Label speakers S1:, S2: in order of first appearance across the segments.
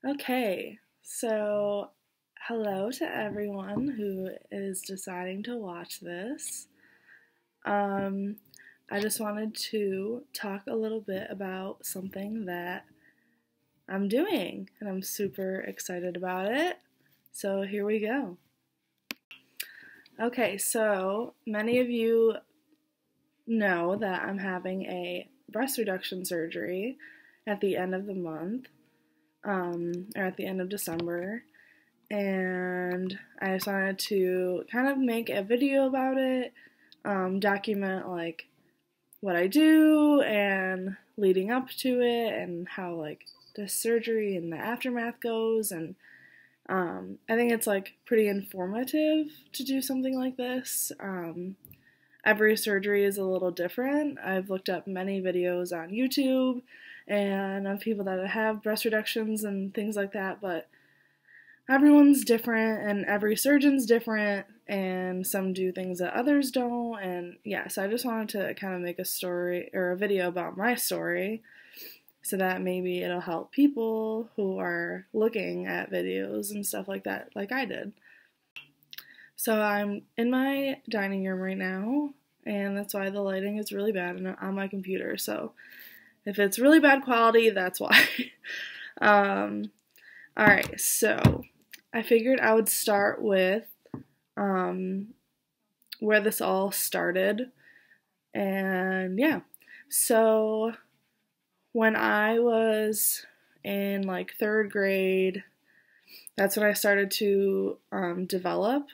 S1: Okay, so hello to everyone who is deciding to watch this. Um, I just wanted to talk a little bit about something that I'm doing, and I'm super excited about it. So here we go. Okay, so many of you know that I'm having a breast reduction surgery at the end of the month, or at the end of December. And I just wanted to kind of make a video about it, document like what I do and leading up to it and how like the surgery and the aftermath goes. And I think it's like pretty informative to do something like this. Every surgery is a little different. I've looked up many videos on YouTube and of people that have breast reductions and things like that, but everyone's different and every surgeon's different, and some do things that others don't. And yeah, so I just wanted to kind of make a story or a video about my story so that maybe it'll help people who are looking at videos and stuff like that, like I did. So I'm in my dining room right now, and that's why the lighting is really bad on my computer. So if it's really bad quality, that's why. Alright, so I figured I would start with where this all started. And yeah, so when I was in like third grade, that's when I started to develop.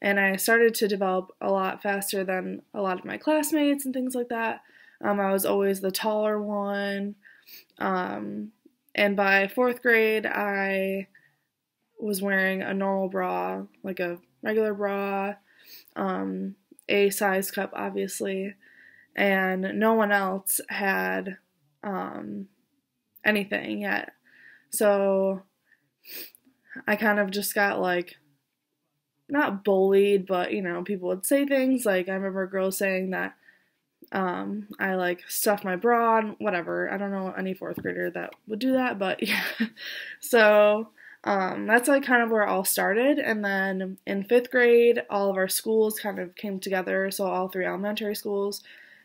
S1: And I started to develop a lot faster than a lot of my classmates and things like that. I was always the taller one. And by fourth grade, I was wearing a normal bra, like a regular bra, a size cup, obviously, and no one else had anything yet. So I kind of just got like, not bullied, but you know, people would say things like, I remember girls saying that I like stuffed my bra and whatever. I don't know any fourth grader that would do that, but yeah. So that's like kind of where it all started. And then in fifth grade, all of our schools kind of came together. So all three elementary schools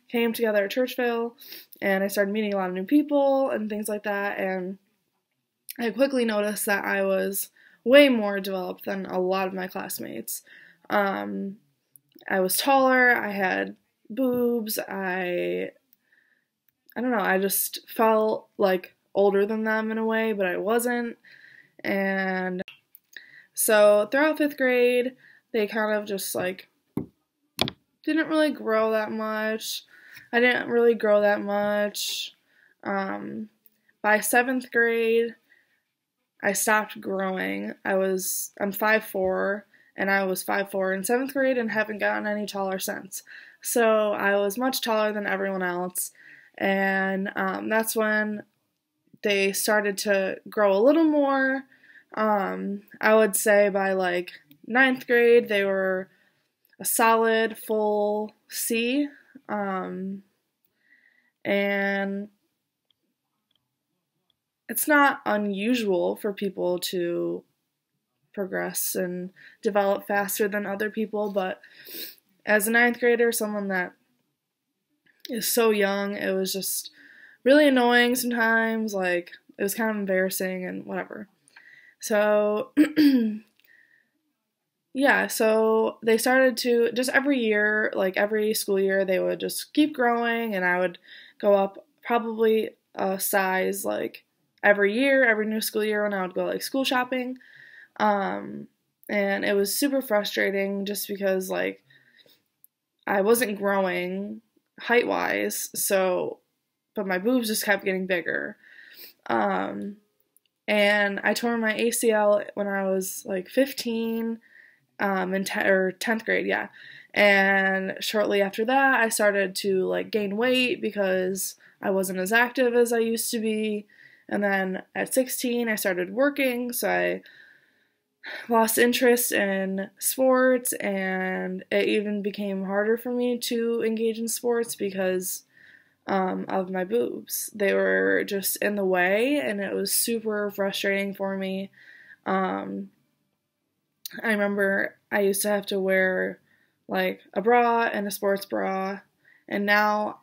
S1: came together at Churchville, and I started meeting a lot of new people and things like that. And I quickly noticed that I was way more developed than a lot of my classmates. I was taller, I had boobs, I don't know, I just felt like older than them in a way, but I wasn't. And so throughout fifth grade, they kind of just like didn't really grow that much. I didn't really grow that much. By seventh grade, I stopped growing. I'm 5'4", and I was 5'4" in seventh grade and haven't gotten any taller since. So I was much taller than everyone else, and that's when they started to grow a little more. I would say by like ninth grade, they were a solid full C, and it's not unusual for people to progress and develop faster than other people, but as a ninth grader, someone that is so young, it was just really annoying sometimes. Like, it was kind of embarrassing and whatever. So yeah, so they started to just every year, like every school year, they would just keep growing, and I would go up probably a size like every year, every new school year when I would go like school shopping. And it was super frustrating just because like I wasn't growing height wise, so but my boobs just kept getting bigger. And I tore my ACL when I was like 15, in 10th grade, yeah. And shortly after that, I started to like gain weight because I wasn't as active as I used to be. And then at 16, I started working, so I lost interest in sports, and it even became harder for me to engage in sports because of my boobs. They were just in the way, and it was super frustrating for me. Um, I remember I used to have to wear like a bra and a sports bra, and now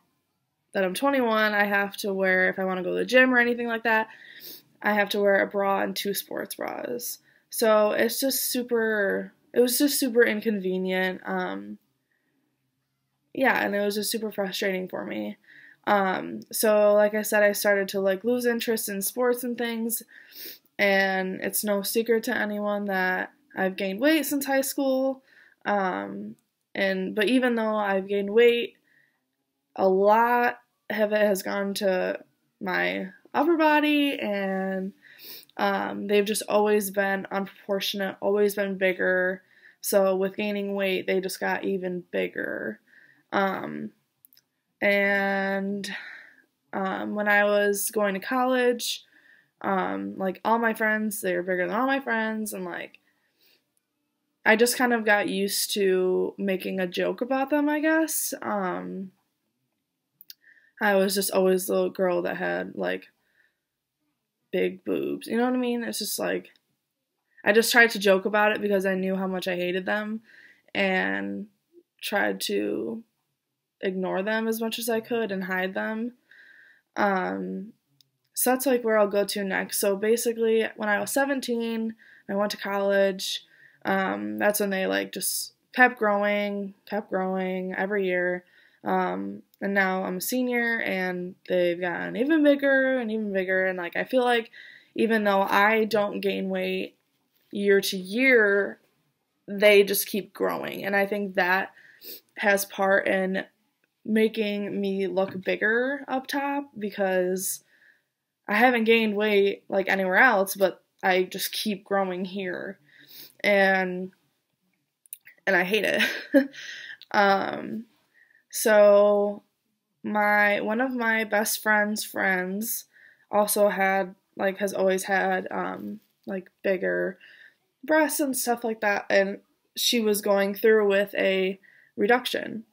S1: that I'm 21, I have to wear, if I want to go to the gym or anything like that, I have to wear a bra and two sports bras. So it was just super inconvenient. Yeah, and it was just super frustrating for me. So like I said, I started to like lose interest in sports and things, and it's no secret to anyone that I've gained weight since high school. Um, but even though I've gained weight, a lot of it has gone to my upper body, and they've just always been unproportionate, always been bigger. So with gaining weight, they just got even bigger. Um, and when I was going to college, like all my friends, they were bigger than all my friends, and like I just kind of got used to making a joke about them, I guess. I was just always the girl that had like big boobs. You know what I mean? It's just like I just tried to joke about it because I knew how much I hated them and tried to ignore them as much as I could and hide them. Um, so that's like where I'll go to next. So basically, when I was 17, I went to college. That's when they like just kept growing every year. And now I'm a senior and they've gotten even bigger and even bigger. And like, I feel like even though I don't gain weight year to year, they just keep growing. And I think that has part in making me look bigger up top because I haven't gained weight like anywhere else, but I just keep growing here. And I hate it. um so one of my best friends also has always had like bigger breasts and stuff like that, and she was going through with a reduction.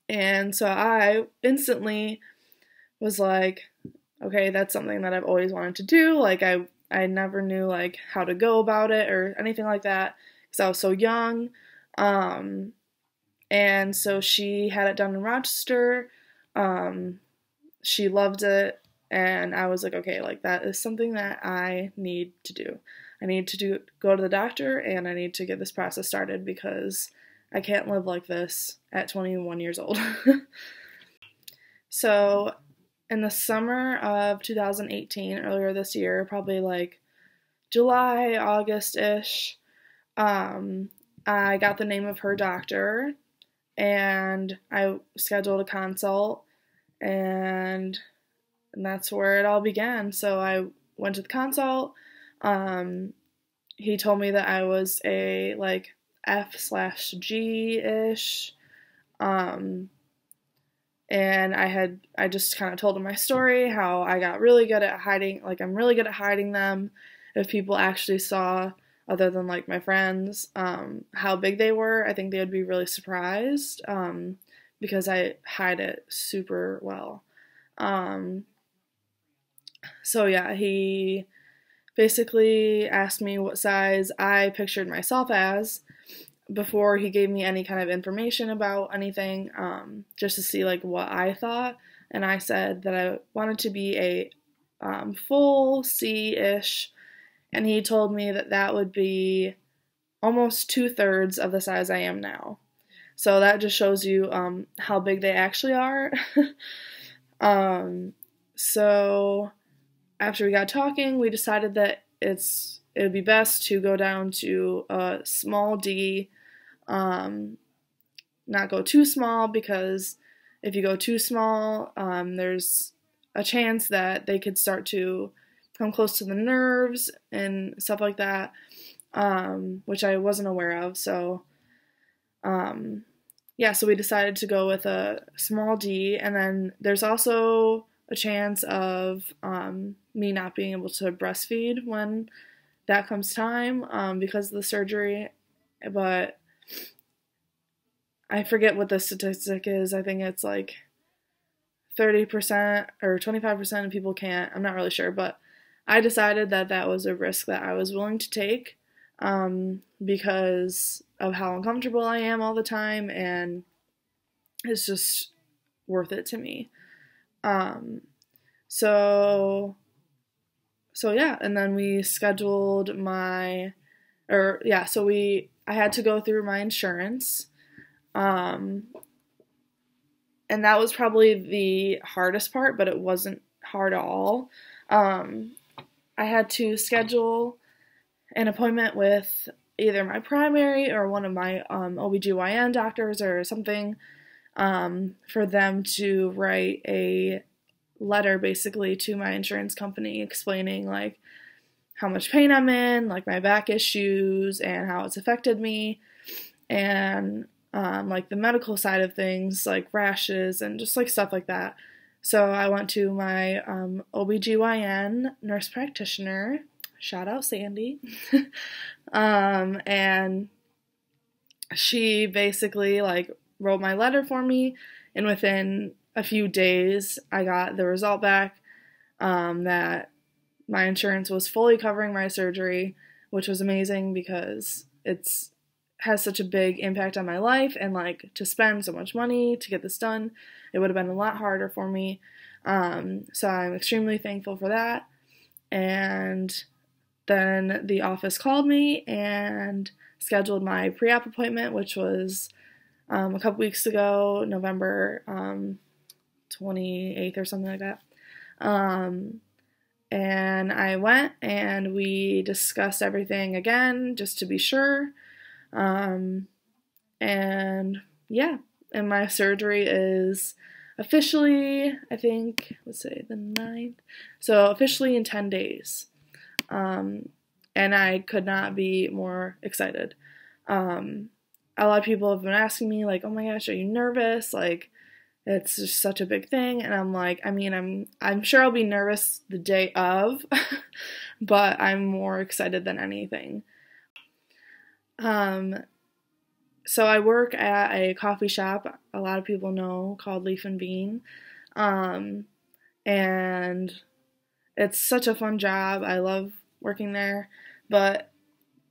S1: And so I instantly was like, okay, that's something that I've always wanted to do. Like I never knew like how to go about it or anything like that because I was so young. Um, and so she had it done in Rochester. Um, she loved it, and I was like, okay, like that is something that I need to do. I need to go to the doctor, and I need to get this process started because I can't live like this at 21 years old. So, in the summer of 2018, earlier this year, probably like July, August ish, um, I got the name of her doctor and I scheduled a consult, and that's where it all began. So I went to the consult. He told me that I was a like F/G ish. Um, and I just kind of told him my story, how I got really good at hiding, like I'm really good at hiding them. If people actually saw, other than like my friends, how big they were, I think they would be really surprised, because I hide it super well. Um, so yeah, he basically asked me what size I pictured myself as before he gave me any kind of information about anything, just to see like what I thought. And I said that I wanted to be a full C-ish, and he told me that that would be almost 2/3 of the size I am now. So that just shows you how big they actually are. um, so after we got talking, we decided that it would be best to go down to a small D, not go too small, because if you go too small, there's a chance that they could start to come close to the nerves and stuff like that, which I wasn't aware of. So, yeah, so we decided to go with a small D, and then there's also a chance of me not being able to breastfeed when that comes time, because of the surgery, but I forget what the statistic is. I think it's like 30% or 25% of people can't. I'm not really sure, but I decided that that was a risk that I was willing to take because of how uncomfortable I am all the time, and it's just worth it to me. Um, so yeah, and then we scheduled I had to go through my insurance. Um, and that was probably the hardest part, but it wasn't hard at all. I had to schedule an appointment with either my primary or one of my OBGYN doctors or something for them to write a letter basically to my insurance company explaining like how much pain I'm in, like my back issues and how it's affected me, and like the medical side of things like rashes and just like stuff like that. So I went to my OBGYN nurse practitioner, shout out Sandy, and she basically like wrote my letter for me, and within a few days I got the result back that my insurance was fully covering my surgery, which was amazing because it's has such a big impact on my life, and like to spend so much money to get this done, it would have been a lot harder for me. So I'm extremely thankful for that. And then the office called me and scheduled my pre-op appointment, which was a couple weeks ago, November 28th or something like that. And I went and we discussed everything again just to be sure. And yeah, and my surgery is officially, I think, let's say the 9th. So officially in 10 days. And I could not be more excited. A lot of people have been asking me like, oh my gosh, are you nervous? Like, it's just such a big thing. And I'm like, I mean, I'm sure I'll be nervous the day of, but I'm more excited than anything. So I work at a coffee shop a lot of people know called Leaf and Bean. And it's such a fun job. I love working there. But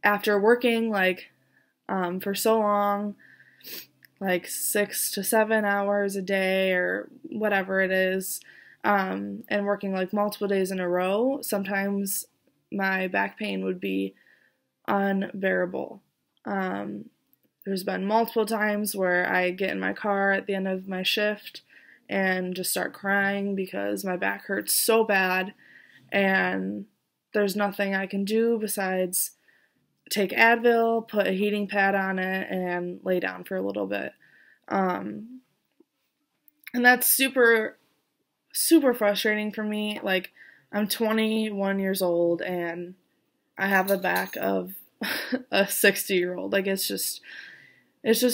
S1: after working like for so long, like 6 to 7 hours a day or whatever it is, and working like multiple days in a row, sometimes my back pain would be unbearable. There's been multiple times where I get in my car at the end of my shift and just start crying because my back hurts so bad, and there's nothing I can do besides take Advil, put a heating pad on it, and lay down for a little bit. And that's super, super frustrating for me. Like, I'm 21 years old and I have the back of a 60-year-old. Like, it's just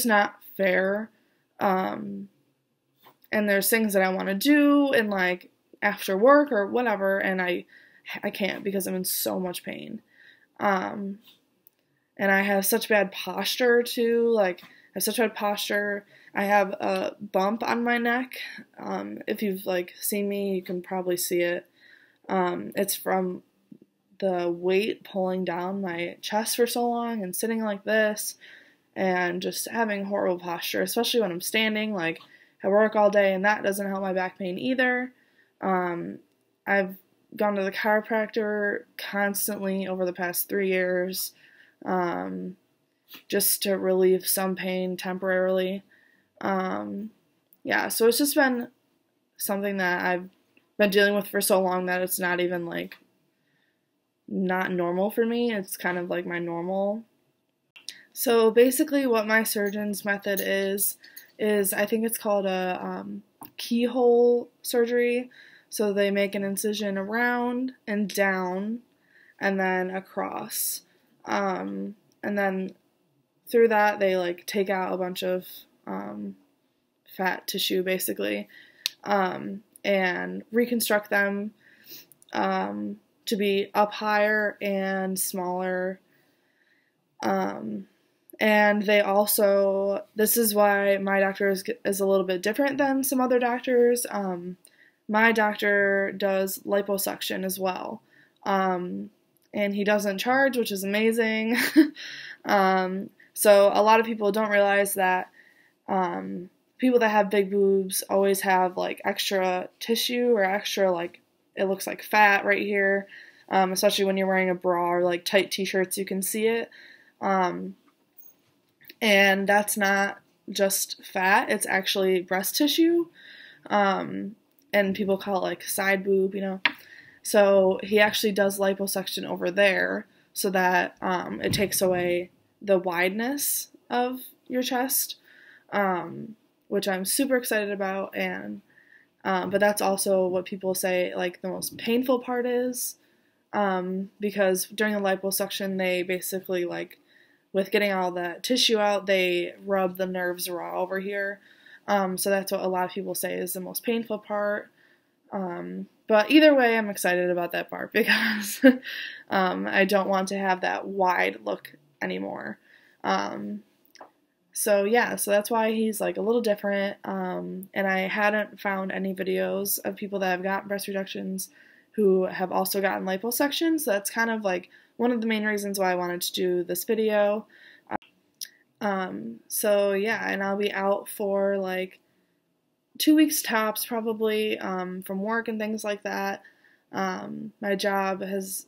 S1: not fair. And there's things that I want to do and like after work or whatever, and I can't because I'm in so much pain. And I have such bad posture too. Like, I have such bad posture. I have a bump on my neck. If you've like seen me, you can probably see it. It's from the weight pulling down my chest for so long and sitting like this and just having horrible posture, especially when I'm standing. Like, I work all day and that doesn't help my back pain either. I've gone to the chiropractor constantly over the past 3 years, just to relieve some pain temporarily. Yeah, so it's just been something that I've been dealing with for so long that it's not even like not normal for me. It's kind of like my normal. So basically what my surgeon's method is I think it's called a keyhole surgery. So they make an incision around and down and then across. And then through that they like take out a bunch of fat tissue basically, and reconstruct them to be up higher and smaller. And they also, this is why my doctor is a little bit different than some other doctors. My doctor does liposuction as well. And he doesn't charge, which is amazing. So a lot of people don't realize that people that have big boobs always have like extra tissue or extra like it looks like fat right here, especially when you're wearing a bra or like tight t-shirts, you can see it. And that's not just fat, it's actually breast tissue. And people call it like side boob, you know. So he actually does liposuction over there so that it takes away the wideness of your chest, which I'm super excited about. And but that's also what people say like the most painful part is, because during the liposuction they basically like with getting all that tissue out, they rub the nerves raw over here. So that's what a lot of people say is the most painful part. But either way, I'm excited about that part because I don't want to have that wide look anymore. So yeah, so that's why he's like a little different. And I hadn't found any videos of people that have gotten breast reductions who have also gotten liposuction. So that's kind of like one of the main reasons why I wanted to do this video. So yeah, and I'll be out for like 2 weeks tops probably, from work and things like that. My job is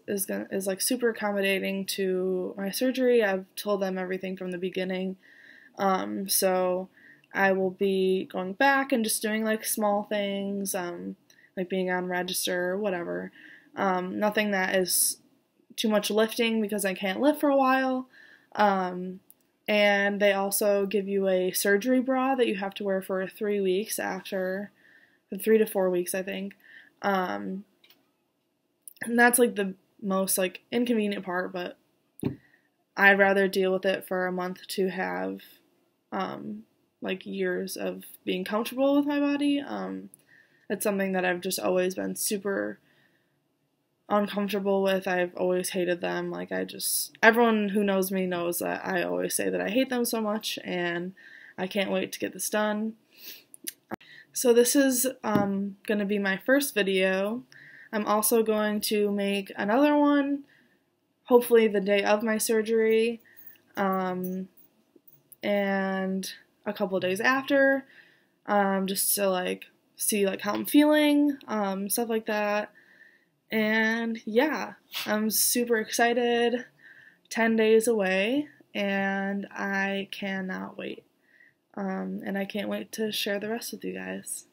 S1: like super accommodating to my surgery. I've told them everything from the beginning. So I will be going back and just doing like small things, like being on register or whatever. Nothing that is too much lifting because I can't lift for a while. And they also give you a surgery bra that you have to wear for 3 weeks after, 3 to 4 weeks, I think. And that's like the most like inconvenient part, but I'd rather deal with it for a month to have like years of being comfortable with my body. It's something that I've just always been super uncomfortable with. I've always hated them. Like everyone who knows me knows that I always say that I hate them so much, and I can't wait to get this done. So this is going to be my first video. I'm also going to make another one, hopefully the day of my surgery, and a couple of days after, just to like see like how I'm feeling, stuff like that. And yeah, I'm super excited. 10 days away, and I cannot wait. And I can't wait to share the rest with you guys.